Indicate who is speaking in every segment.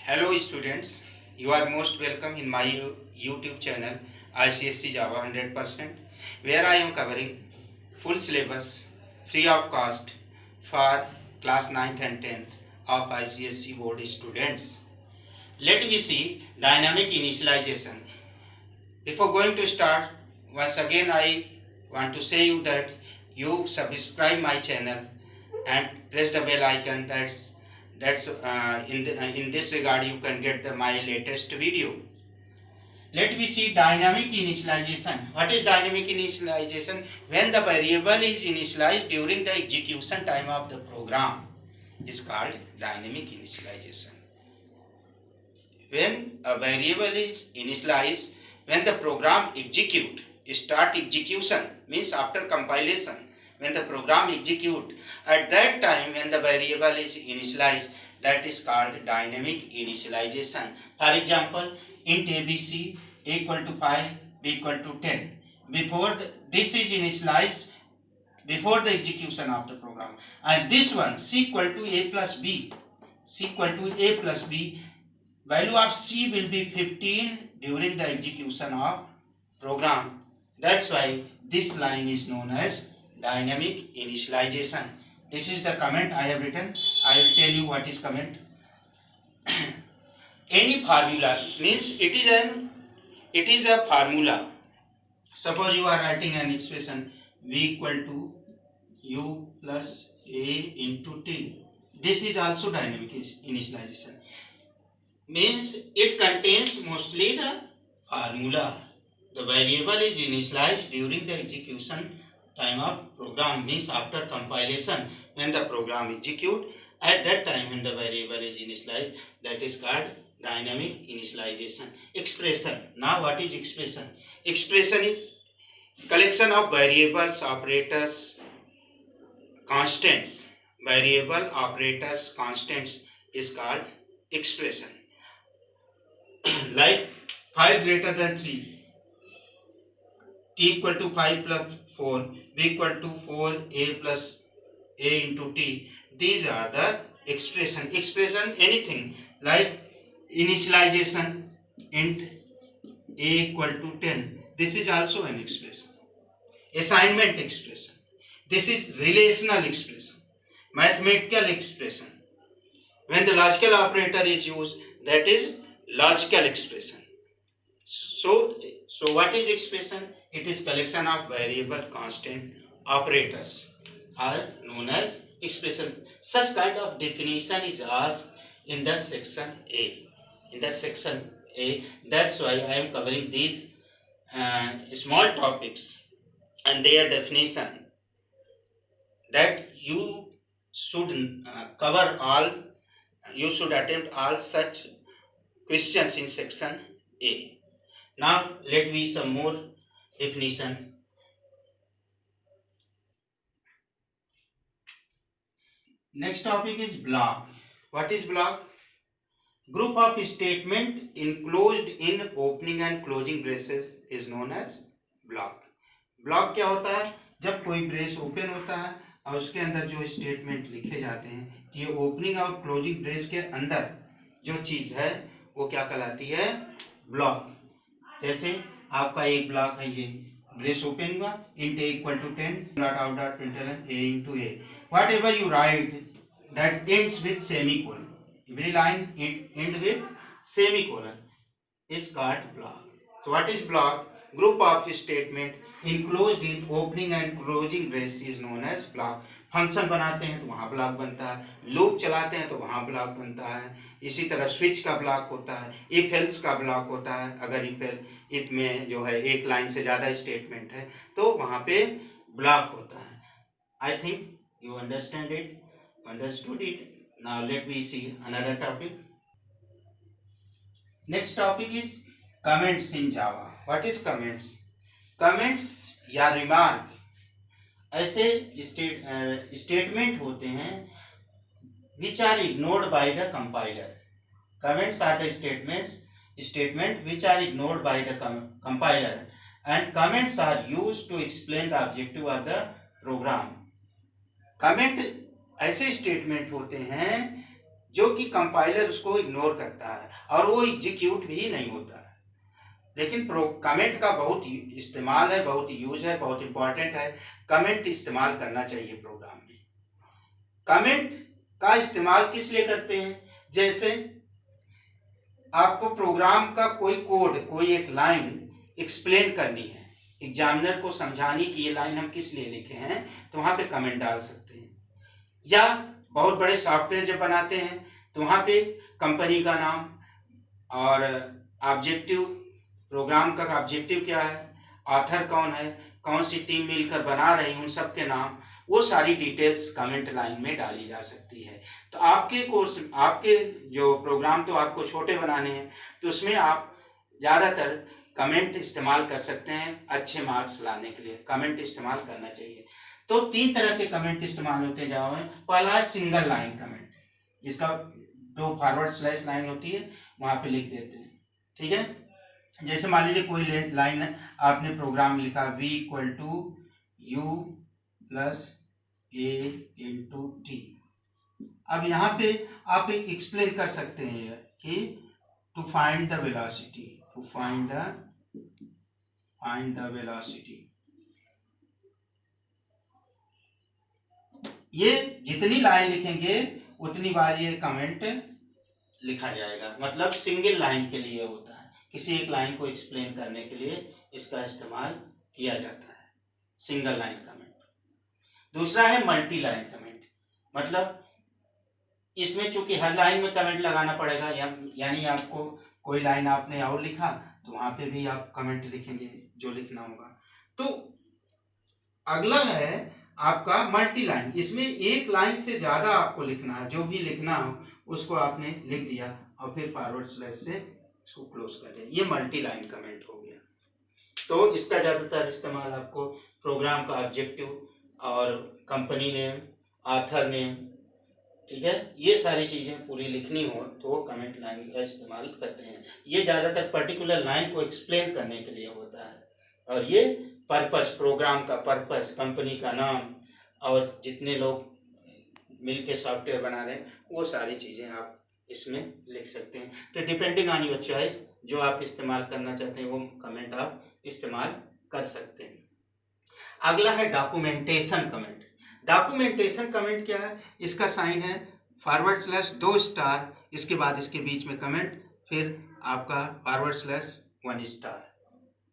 Speaker 1: Hello students, you are most welcome in my YouTube channel ICSC Java 100%, where I am covering full syllabus free of cost for class 9th and 10th of ICSC board students. Let me see dynamic initialization. Before going to start, once again I want to say you that you subscribe my channel and press the bell icon. In this regard you can get my latest video. Let me see dynamic initialization. What is dynamic initialization? When the variable is initialized during the execution time of the program is called dynamic initialization. When a variable is initialized when the program start execution means after compilation, when the program execute, at that time when the variable is initialized, that is called dynamic initialization. For example, int abc equal to 5 b equal to 10. This is initialized before the execution of the program, and this one c equal to a plus b, value of c will be 15 during the execution of program. That's why this line is known as dynamic initialization. This is the comment I have written. I will tell you what is comment. Any formula means it is a formula. Suppose you are writing an expression v equal to u plus a into t. This is also dynamic initialization. Means it contains mostly the formula. The variable is initialized during the execution time of program, means after compilation when the program execute, at that time when the variable is initialized, that is called dynamic initialization. Expression. Now what is expression? Expression is collection of variables, operators, constants. Variable, operators, constants is called expression. Like 5 greater than 3, t equal to 5 plus 4, b equal to 4a plus a into t. These are the expression. Anything like initialization int a equal to 10. This is also an expression. Assignment expression. This is relational expression. Mathematical expression. When the logical operator is used, that is logical expression. So what is expression? It is collection of variable, constant, operators are known as expression. Such kind of definition is asked in the section A. That's why I am covering these small topics and their definition, that you should cover all. You should attempt all such questions in section A. Now let me some more definition. Next topic is block. What is block? Group of statement enclosed in opening and closing braces is known as block. Block क्या होता है? जब कोई brace open होता है और उसके अंदर जो स्टेटमेंट लिखे जाते हैं, ये ओपनिंग और क्लोजिंग ब्रेस के अंदर जो चीज है वो क्या कहलाती है? ब्लॉक. जैसे आपका एक ब्लॉक है, ये ब्रेस ओपन हुआ, int a equal to 10 dot out dot println a into a. Whatever you write that ends with semicolon, every line end with semicolon is called block. So what is block? Group of statement enclosed in opening and closing brace is known as block. Function बनाते हैं तो वहाँ block बनता है, loop चलाते हैं तो वहाँ ब्लॉक बनता है. इसी तरह स्विच का ब्लॉक होता है, इफ एल्स का ब्लॉक होता है. अगर इफ में जो है एक लाइन से ज़्यादा स्टेटमेंट है तो वहाँ पे ब्लॉक होता है. I think you understood it. Now let me see another topic. Next topic is comments in Java. What is comments? Comments या रिमार्क ऐसे स्टेटमेंट होते हैं which are ignored by the compiler. Comments are the statement which are ignored by the compiler, and comments are used to explain the objective of the program. Comment ऐसे statement होते हैं जो कि compiler उसको ignore करता है और वो एग्जीक्यूट भी नहीं होता है। लेकिन कमेंट का बहुत इस्तेमाल है, बहुत यूज है, बहुत इंपॉर्टेंट है। कमेंट इस्तेमाल करना चाहिए प्रोग्राम में। कमेंट का इस्तेमाल किस लिए करते हैं? जैसे आपको प्रोग्राम का कोई कोड, कोई एक लाइन एक्सप्लेन करनी है, एग्जामिनर को समझानी कि ये लाइन हम किस लिए लिखे हैं, तो वहाँ पे कमेंट डाल सकते हैं। या बहुत बड़े सॉफ्टवेयर जब बनाते हैं तो वहाँ पे कंपनी का नाम और ऑब्जेक्टिव, प्रोग्राम का ऑब्जेक्टिव क्या है, ऑथर कौन है, कौन सी टीम मिलकर बना रही, उन सब के नाम, वो सारी डिटेल्स कमेंट लाइन में डाली जा सकती है। तो आपके कोर्स, आपके जो प्रोग्राम तो आपको छोटे बनाने हैं, तो उसमें आप ज़्यादातर कमेंट इस्तेमाल कर सकते हैं। अच्छे मार्क्स लाने के लिए कमेंट इस्तेमाल करना चाहिए। तो 3 तरह के कमेंट इस्तेमाल होते हैं जावा में। पहला है सिंगल लाइन कमेंट, जिसका जो फॉरवर्ड स्लैश लाइन होती है वहाँ पे लिख देते हैं, ठीक है। जैसे मान लीजिए कोई लाइन आपने प्रोग्राम लिखा v equal to u plus a into t. अब यहाँ पे आप एक्सप्लेन कर सकते हैं कि to find the velocity, to find the velocity. ये जितनी लाइन लिखेंगे उतनी बार ये कमेंट लिखा जाएगा। मतलब सिंगल लाइन के लिए होता है, किसी एक लाइन को एक्सप्लेन करने के लिए इसका इस्तेमाल किया जाता है, सिंगल लाइन कमेंट। दूसरा है मल्टी लाइन कमेंट। मतलब इसमें चूंकि हर लाइन में कमेंट लगाना पड़ेगा, यानी आपको कोई लाइन आपने और लिखा तो वहां पे भी आप कमेंट लिखेंगे जो लिखना होगा। तो अगला है आपका मल्टी लाइन। इसमें एक लाइन से ज्यादा आपको लिखना है, जो भी लिखना हो उसको आपने लिख दिया और फिर फॉरवर्ड स्लैश से इसको क्लोज कर दिया, ये मल्टी लाइन कमेंट हो गया। तो इसका ज़्यादातर इस्तेमाल आपको प्रोग्राम का ऑब्जेक्टिव और कंपनी नेम, ऑथर नेम, ठीक है, ये सारी चीज़ें पूरी लिखनी हो तो वो कमेंट लाइन का इस्तेमाल करते हैं। ये ज़्यादातर पर्टिकुलर लाइन को एक्सप्लेन करने के लिए होता है। और ये पर्पस, प्रोग्राम का पर्पस, कंपनी का नाम और जितने लोग मिलके सॉफ्टवेयर बना रहे हैं वो सारी चीज़ें आप इसमें लिख सकते हैं। तो डिपेंडिंग ऑन योर चॉइस, जो आप इस्तेमाल करना चाहते हैं वो कमेंट आप इस्तेमाल कर सकते हैं। अगला है डॉक्यूमेंटेशन कमेंट। डॉक्यूमेंटेशन कमेंट क्या है? इसका साइन है फॉरवर्ड स्लैश 2 स्टार, इसके बाद इसके बीच में कमेंट, फिर आपका फॉरवर्ड स्लैश 1 स्टार,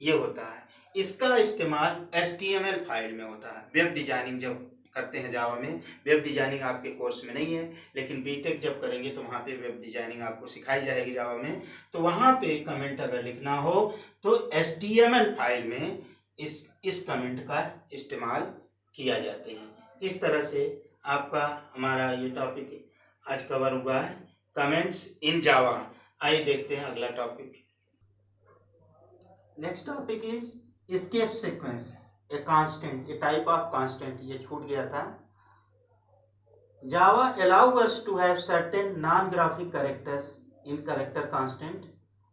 Speaker 1: ये होता है। इसका इस्तेमाल HTML फाइल में होता है। वेब डिजाइनिंग जब करते हैं जावा में, वेब डिजाइनिंग आपके कोर्स में नहीं है, लेकिन बीटेक जब करेंगे तो वहाँ पे वेब डिजाइनिंग आपको सिखाई जाएगी जावा में। तो वहाँ पे कमेंट अगर लिखना हो तो HTML फाइल में इस कमेंट का इस्तेमाल किया जाते हैं। इस तरह से आपका हमारा ये टॉपिक आज कवर हुआ है, कमेंट्स इन जावा। आइए देखते हैं अगला topic. Next topic is escape sequence, a constant, A type of constant. ये छूट गया था। जावा allow us to have certain non-graphic characters in character constant.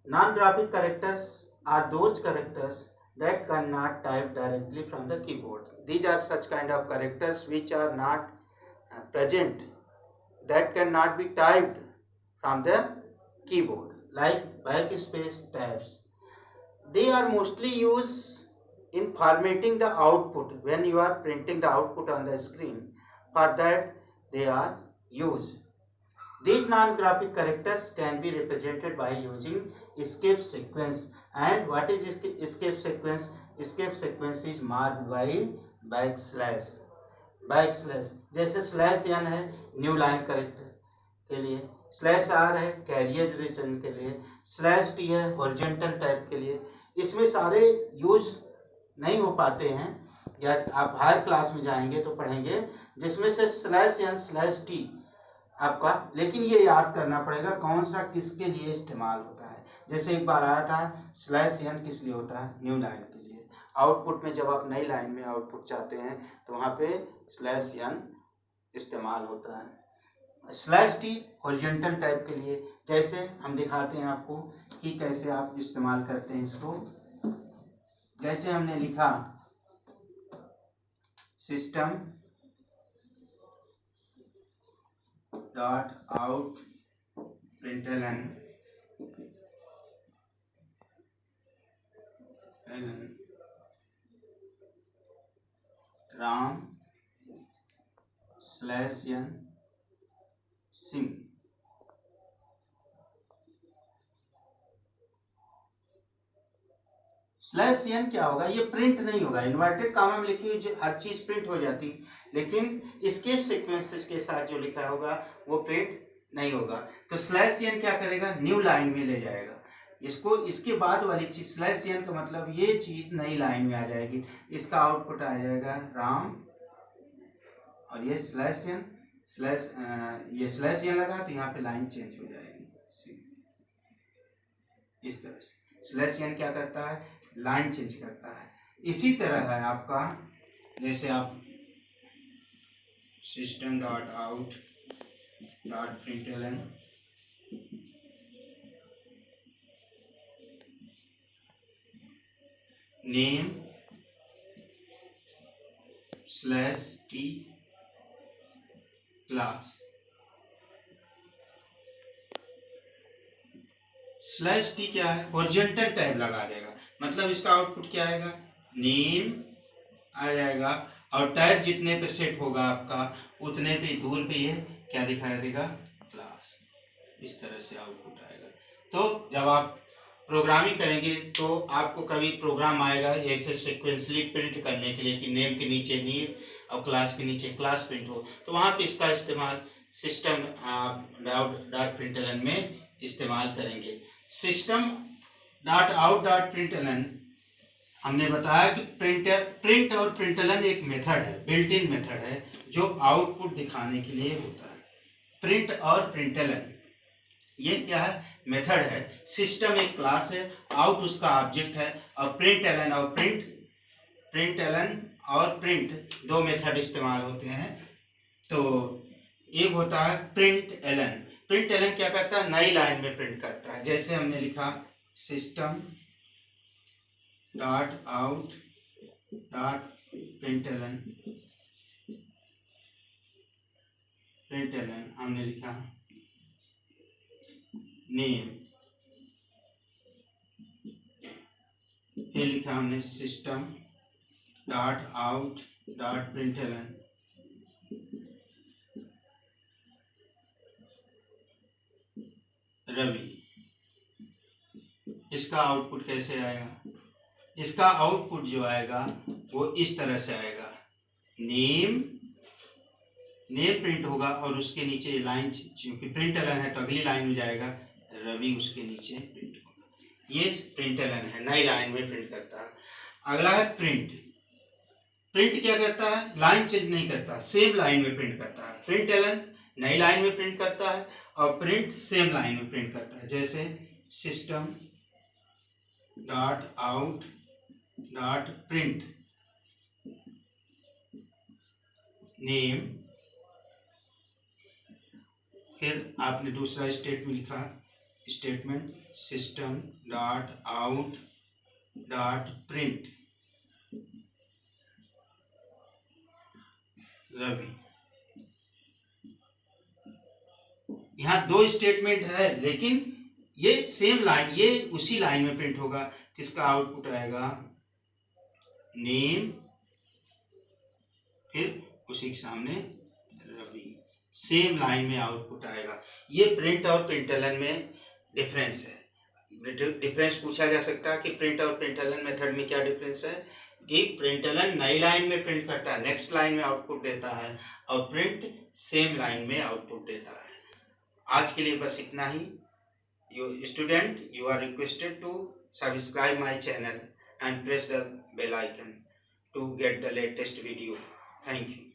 Speaker 1: Non-graphic characters are those characters that cannot type directly from the keyboard. These are such kind of characters which are not present, that cannot be typed from the keyboard, like backspace tabs. They are mostly used in formatting the output when you are printing the output on the screen. For that they are used. These non-graphic characters can be represented by using escape sequence. And what is escape sequence? Escape sequence is marked by backslash. Backslash, जैसे slash n है new line character के लिए, slash r है carriage reason के लिए, slash t है horizontal type के लिए। इसमें सारे यूज नहीं हो पाते हैं, या आप हायर क्लास में जाएंगे तो पढ़ेंगे, जिसमें से स्लैश n स्लैश t आपका, लेकिन ये याद करना पड़ेगा कौन सा किसके लिए इस्तेमाल होता है। जैसे एक बार आया था स्लैश n किस लिए होता है? न्यू लाइन के लिए। आउटपुट में जब आप नई लाइन में आउटपुट चाहते हैं तो वहाँ पे स्लैश n इस्तेमाल होता है। स्लैश t हॉरिजॉन्टल टाइप के लिए, जैसे हम दिखाते हैं आपको कि कैसे आप इस्तेमाल करते हैं इसको। जैसे हमने लिखा system dot out println Ram /n Singh. /n क्या होगा, ये प्रिंट नहीं होगा। इन्वर्टेड कामा में लिखी हुई जो हर चीज प्रिंट हो जाती, लेकिन स्केप सीक्वेंसेस के साथ जो लिखा होगा वो प्रिंट नहीं होगा। तो /n क्या करेगा, न्यू लाइन में ले जाएगा इसको। इसके बाद वाली चीज /n का मतलब ये चीज नई लाइन में आ जाएगी। इसका आउटपुट आ जाएगा राम, और ये ये /n लगा तो यहाँ पे लाइन चेंज हो जाएगी इस तरह से। /n क्या करता है, लाइन चेंज करता है। इसी तरह है आपका, जैसे आप system.out.println name /t class /t क्या है, हॉरिजॉन्टल टैब लगा देगा। मतलब इसका आउटपुट क्या आएगा, नेम आ जाएगा, और टैब जितने पे सेट होगा आपका उतने पे दूर पे ये क्या दिखाई देगा, क्लास। इस तरह से आउटपुट आएगा। तो जब आप प्रोग्रामिंग करेंगे तो आपको कभी प्रोग्राम आएगा ऐसे सिक्वेंसली प्रिंट करने के लिए कि नेम के नीचे नेम और क्लास के नीचे क्लास प्रिंट हो, तो वहाँ पे इसका इस्तेमाल system.out.println में इस्तेमाल करेंगे। system.out.println हमने बताया कि प्रिंट और प्रिंटलन एक मेथड है, बिल्ट इन मेथड है जो आउटपुट दिखाने के लिए होता है। प्रिंट और प्रिंटलन ये क्या है, मेथड है। सिस्टम एक क्लास है, आउट उसका ऑब्जेक्ट है, और प्रिंटलन और प्रिंट दो मेथड इस्तेमाल होते हैं। तो एक होता है प्रिंटलन। प्रिंटलन क्या करता है, नई लाइन में प्रिंट करता है। जैसे हमने लिखा system.out.println हमने लिखा नेम, फिर लिखा हमने system.out.println रवि। इसका आउटपुट कैसे आएगा, इसका आउटपुट जो आएगा वो इस तरह से आएगा, नेम प्रिंट होगा और उसके नीचे लाइन, क्योंकि प्रिंटलन है तो अगली लाइन में जाएगा रवि, उसके नीचे प्रिंट होगा। ये प्रिंटलन है, नई लाइन में प्रिंट करता है। अगला है प्रिंट। प्रिंट क्या करता है, लाइन चेंज नहीं करता, सेम लाइन में प्रिंट करता है। प्रिंटलन नई लाइन में प्रिंट करता है और प्रिंट सेम लाइन में प्रिंट करता है। जैसे system.out.print नेम, फिर आपने दूसरा स्टेटमेंट लिखा, स्टेटमेंट system.out.print रवि। यहाँ दो स्टेटमेंट है, लेकिन ये सेम लाइन, ये उसी लाइन में प्रिंट होगा। किसका आउटपुट आएगा, नेम, फिर उसी के सामने रवि, सेम लाइन में आउटपुट आएगा। ये प्रिंट और प्रिंटलन में डिफरेंस है। डिफरेंस पूछा जा सकता है कि प्रिंट और प्रिंटलन मेथड में क्या डिफरेंस है, कि प्रिंटलन नई लाइन में प्रिंट करता है, नेक्स्ट लाइन में आउटपुट देता है, और प्रिंट सेम लाइन में आउटपुट देता है। आज के लिए बस इतना ही। Student, you are requested to subscribe my channel and press the bell icon to get the latest video. Thank you.